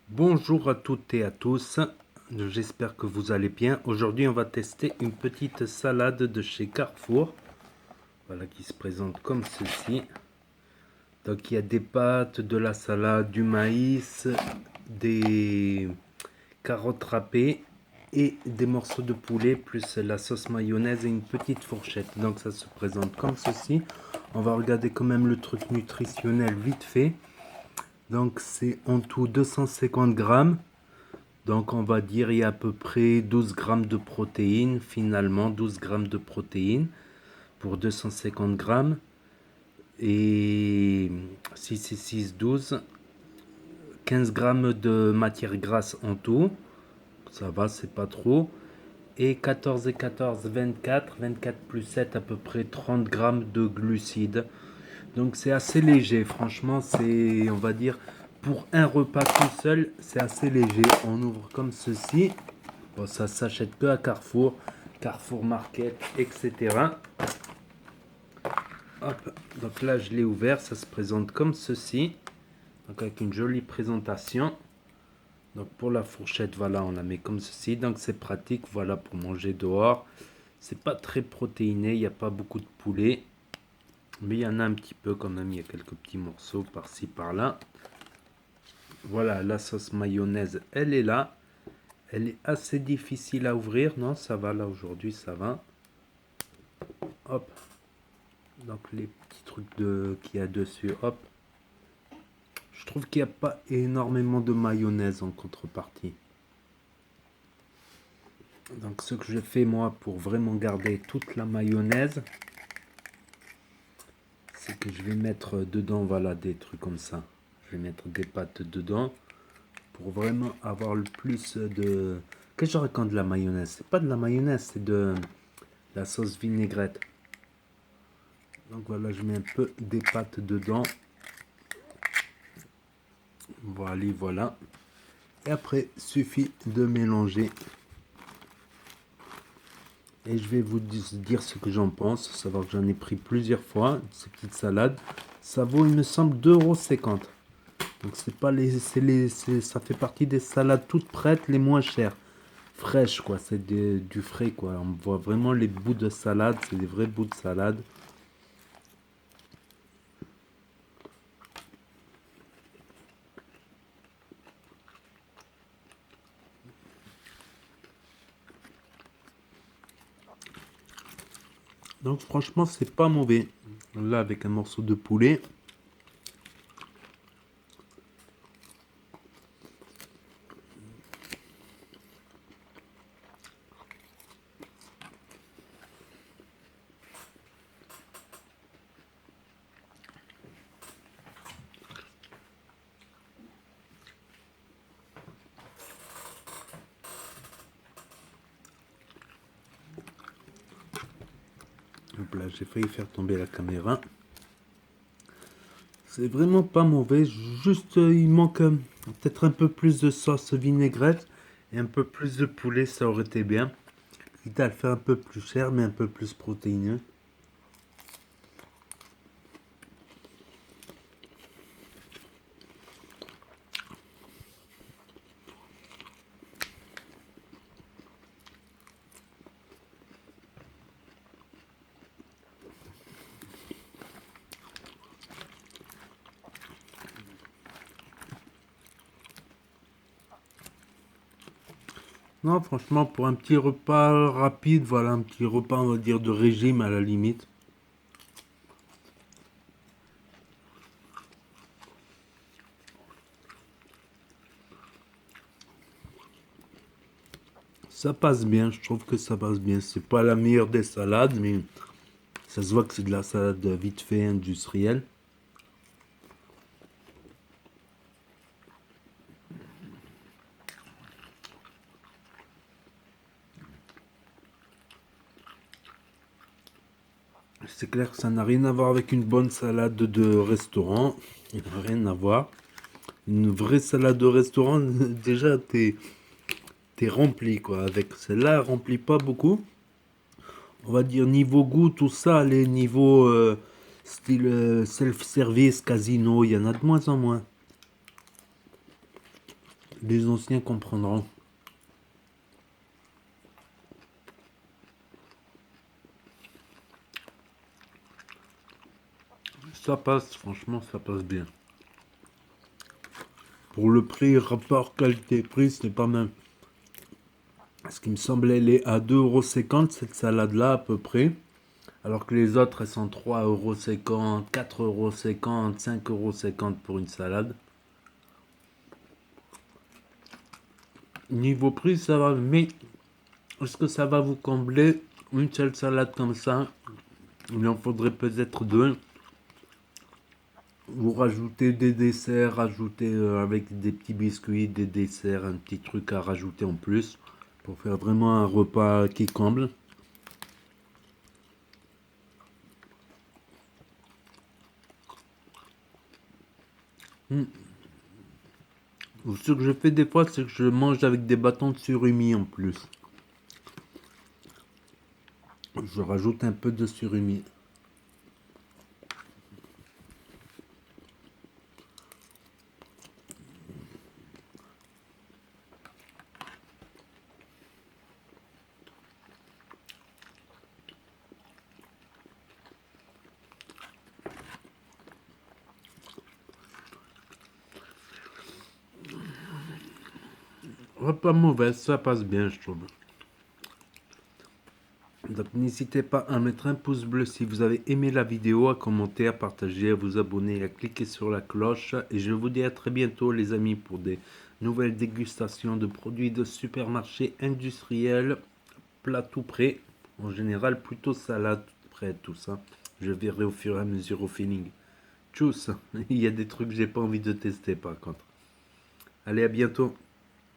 Bonjour à toutes et à tous, j'espère que vous allez bien. Aujourd'hui on va tester une petite salade de chez Carrefour, voilà qui se présente comme ceci. Donc il y a des pâtes, de la salade, du maïs, des carottes râpées et des morceaux de poulet plus la sauce mayonnaise et une petite fourchette. Donc ça se présente comme ceci. On va regarder quand même le truc nutritionnel vite fait. Donc c'est en tout 250 grammes. Donc on va dire il y a à peu près 12 grammes de protéines, finalement 12 grammes de protéines pour 250 grammes. Et 6 et 6, 12, 15 grammes de matière grasse en tout. Ça va, c'est pas trop. Et 14 et 14, 24, 24 plus 7, à peu près 30 grammes de glucides. Donc c'est assez léger, franchement, c'est, on va dire, pour un repas tout seul, c'est assez léger. On ouvre comme ceci. Bon, ça s'achète que à Carrefour, Carrefour Market, etc. Hop, donc là je l'ai ouvert, ça se présente comme ceci. Donc avec une jolie présentation. Donc pour la fourchette, voilà, on la met comme ceci. Donc c'est pratique, voilà, pour manger dehors. C'est pas très protéiné, il n'y a pas beaucoup de poulet. Mais il y en a un petit peu quand même, il y a quelques petits morceaux par-ci par-là. Voilà, la sauce mayonnaise, elle est là. Elle est assez difficile à ouvrir. Non, ça va là aujourd'hui, ça va. Hop. Donc les petits trucs qu'il y a dessus, hop. Je trouve qu'il n'y a pas énormément de mayonnaise en contrepartie. Donc ce que je fais moi pour vraiment garder toute la mayonnaise, c'est que je vais mettre dedans, voilà, des trucs comme ça. Je vais mettre des pâtes dedans pour vraiment avoir le plus de... Qu'est-ce que je raconte de la mayonnaise? C'est pas de la mayonnaise, c'est de la sauce vinaigrette. Donc voilà, je mets un peu des pâtes dedans. Voilà, voilà. Et après, suffit de mélanger. Et je vais vous dire ce que j'en pense. Savoir que j'en ai pris plusieurs fois, ces petites salades. Ça vaut, il me semble, 2,50 €. Donc c'est pas ça fait partie des salades toutes prêtes, les moins chères. Fraîches, quoi. C'est du frais, quoi. On voit vraiment les bouts de salade. C'est des vrais bouts de salade. Donc franchement, c'est pas mauvais. Là, avec un morceau de poulet. Hop là, j'ai failli faire tomber la caméra. C'est vraiment pas mauvais. Juste, il manque peut-être un peu plus de sauce vinaigrette et un peu plus de poulet, ça aurait été bien. Quitte à le faire un peu plus cher, mais un peu plus protéineux. Non, franchement, pour un petit repas rapide, voilà, un petit repas, on va dire, de régime à la limite. Ça passe bien, je trouve que ça passe bien. C'est pas la meilleure des salades, mais ça se voit que c'est de la salade vite fait industrielle. C'est clair que ça n'a rien à voir avec une bonne salade de restaurant. Il n'a rien à voir. Une vraie salade de restaurant, déjà, t'es rempli, quoi. Avec celle-là, elle remplit pas beaucoup. On va dire niveau goût, tout ça, les niveaux style self-service, casino, il y en a de moins en moins. Les anciens comprendront. Ça passe, franchement, ça passe bien. Pour le prix, rapport qualité-prix, c'est pas mal. Ce qui me semblait, elle est à 2,50 € cette salade-là à peu près. Alors que les autres, elles sont 3,50 €, 4,50 €, 5,50 € pour une salade. Niveau prix, ça va, mais est-ce que ça va vous combler une seule salade comme ça? Il en faudrait peut-être deux. Vous rajoutez des desserts, rajoutez avec des petits biscuits, des desserts, un petit truc à rajouter en plus pour faire vraiment un repas qui comble. Ce que je fais des fois, c'est que je mange avec des bâtons de surimi en plus. Je rajoute un peu de surimi. Pas mauvaise, ça passe bien, je trouve. Donc n'hésitez pas à mettre un pouce bleu si vous avez aimé la vidéo, à commenter, à partager, à vous abonner, à cliquer sur la cloche. Et je vous dis à très bientôt les amis pour des nouvelles dégustations de produits de supermarché industriels, plats tout prêts. En général plutôt salade prêt, tout ça. Je verrai au fur et à mesure au feeling. Tchuss, il y a des trucs que j'ai pas envie de tester par contre. Allez, à bientôt.